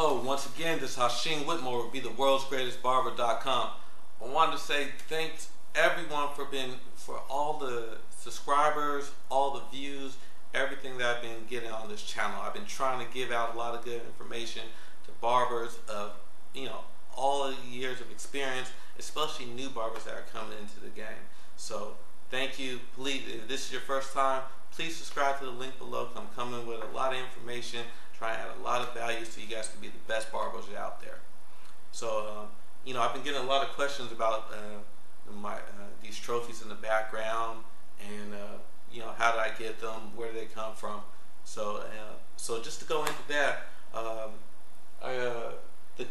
Hello, once again, this is Hashim Whitmore will be the world's greatest barber.com. I wanted to say thanks everyone for all the subscribers, all the views, everything that I've been getting on this channel. I've been trying to give out a lot of good information to barbers of, all the years of experience, especially new barbers that are coming into the game. So thank you. Please, if this is your first time, please subscribe to the link below. I'm coming with a lot of information, trying to add a lot of value so you guys can be the best barbers out there. So, I've been getting a lot of questions about these trophies in the background, and how did I get them? Where did they come from? So, just to go into that, the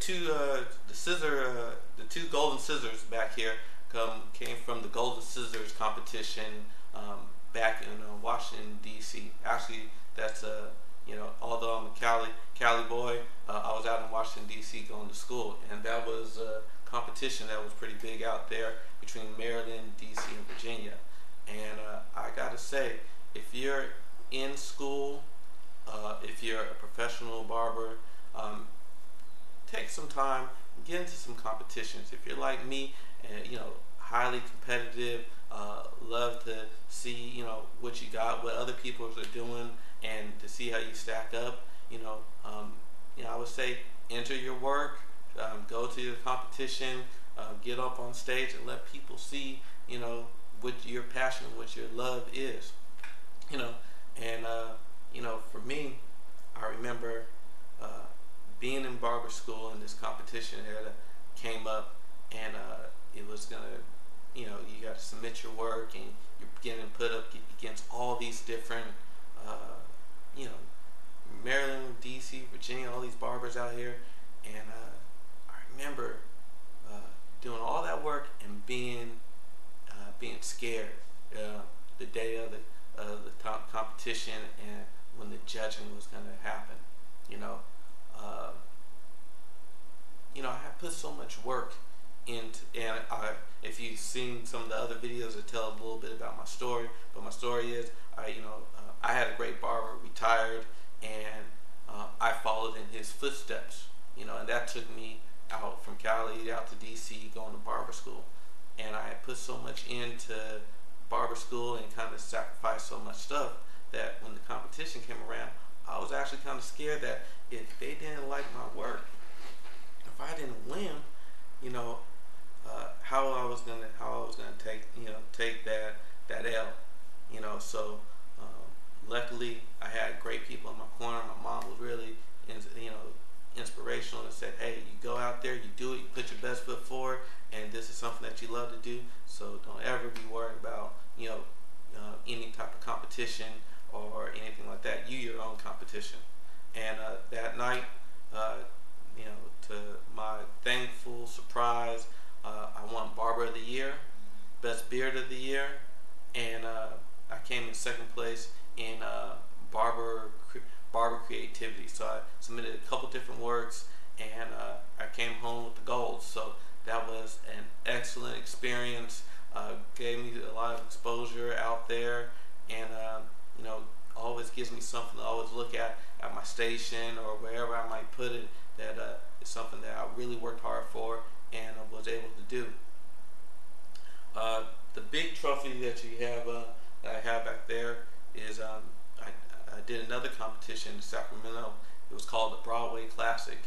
two golden scissors back here came from the golden scissors competition back in Washington D.C. Actually, that's although I'm a Cali boy, I was out in Washington D.C. going to school, and that was a competition that was pretty big out there between Maryland, D.C., and Virginia. And I gotta say, if you're in school, if you're a professional barber, take some time, get into some competitions. If you're like me, and highly competitive, love to see what you got, what other people are doing, and to see how you stack up. I would say enter your work, go to the competition, get up on stage and let people see what your passion, what your love is. For me, I remember being in barber school, and this competition that came up, and it was gonna, you got to submit your work, and you're getting put up against all these different, Maryland, D.C., Virginia, all these barbers out here, and I remember doing all that work and being scared the day of the competition and when the judging was going to happen. I had put so much work into, and if you've seen some of the other videos that tell a little bit about my story, but my story is I had a great barber, retired, and I followed in his footsteps, and that took me out from Cali out to DC going to barber school. And I had put so much into barber school and kind of sacrificed so much stuff that when the competition came around, I was actually kind of scared that if they didn't like my work, if I didn't win, how I was gonna take that L, So luckily, I had great people in my corner. My mom was really inspirational and said, "Hey, you go out there, you do it, you put your best foot forward, and this is something that you love to do. So don't ever be worried about any type of competition or anything like that. You're your own competition." And that night, to my thankful surprise, I won Barber of the Year, Best Beard of the Year, and I came in second place in barber creativity. So I submitted a couple different works, and I came home with the gold. So that was an excellent experience. Gave me a lot of exposure out there, and always gives me something to always look at my station or wherever I might put it, that is something that I really worked hard for and was able to do. The big trophy that you have, that I have back there, is I did another competition in Sacramento. It was called the Broadway Classic.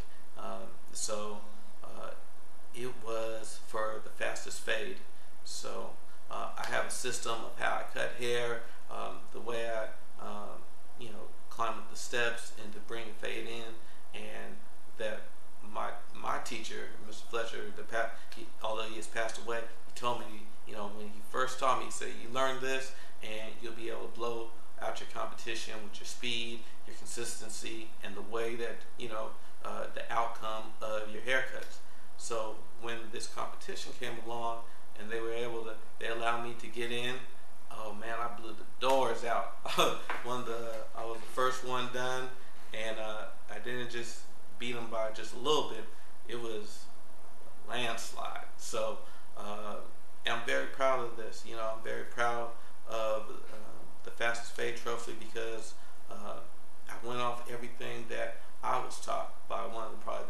It was for the fastest fade. So I have a system of how I cut hair, the way I climb up the steps and to bring a fade in, and that my teacher, Mr. Fletcher, although he has passed away, he told me, when he first taught me, he said, "You learn this, and you'll be able to blow out your competition with your speed, your consistency, and the way that the outcome of your haircuts." So when this competition came along and they allowed me to get in, oh man, I blew the doors out. I was the first one done, and I didn't just beat them by just a little bit. It was a landslide. So I'm very proud of this. I'm very proud of the fastest fade trophy, because I went off everything that I was taught by one of probably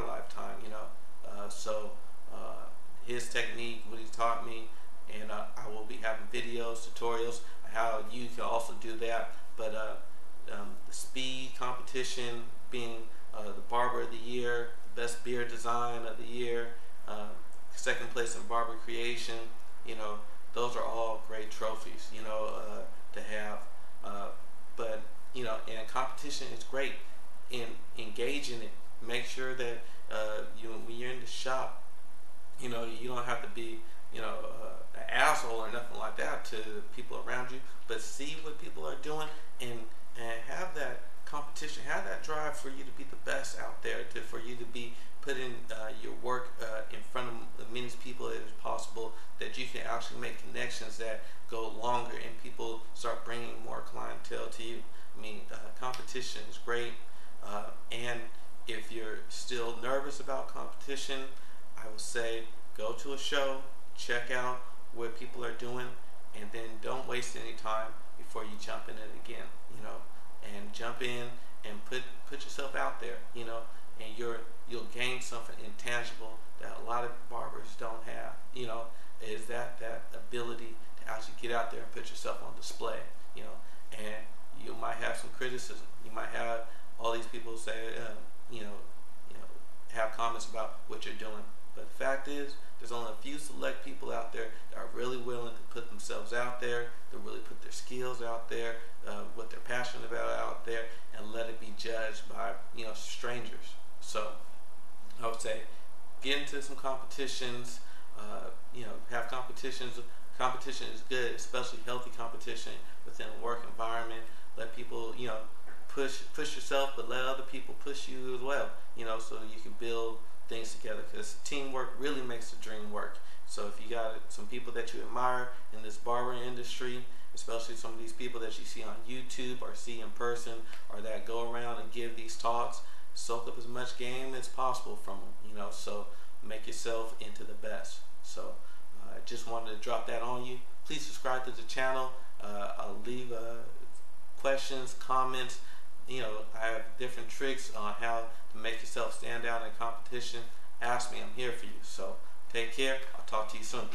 my lifetime, you know. So his technique, what he taught me, and I will be having videos, tutorials, how you can also do that. But the speed competition, being the Barber of the Year, the best beard design of the year, second place in barber creation, you know, those are all great trophies, you know, to have. But you know, and competition is great. Engage in it. Make sure that when you're in the shop, you know, you don't have to be, you know, an asshole or nothing like that to people around you, but see what people are doing, and have that competition, have that drive for you to be the best out there, for you to be putting your work in front of as many people as possible, that you can actually make connections that go longer and people start bringing more clientele to you. I mean, competition is great, and if you're still nervous about competition, I would say go to a show, check out what people are doing, and then don't waste any time before you jump in it again, you know, and jump in and put yourself out there, you know, and you'll gain something intangible that a lot of barbers don't have, you know, is that ability to actually get out there and put yourself on display, you know. And you might have some criticism, you might have all these people say, you know, have comments about what you're doing, but the fact is, there's only a few select people out there that are really willing to put themselves out there, to really put their skills out there, what they're passionate about out there, and let it be judged by, you know, strangers. So I would say get into some competitions, you know, have competitions. Competition is good, especially healthy competition within a work environment. Let people, you know, push yourself, but let other people push you as well, you know, so you can build things together, because teamwork really makes the dream work. So if you got some people that you admire in this barbering industry, especially some of these people that you see on YouTube or see in person, or that go around and give these talks, soak up as much game as possible from them, you know, so make yourself into the best. So I just wanted to drop that on you. Please subscribe to the channel. I'll leave questions, comments. You know, I have different tricks on how to make yourself stand out in competition. Ask me, I'm here for you. So take care. I'll talk to you soon.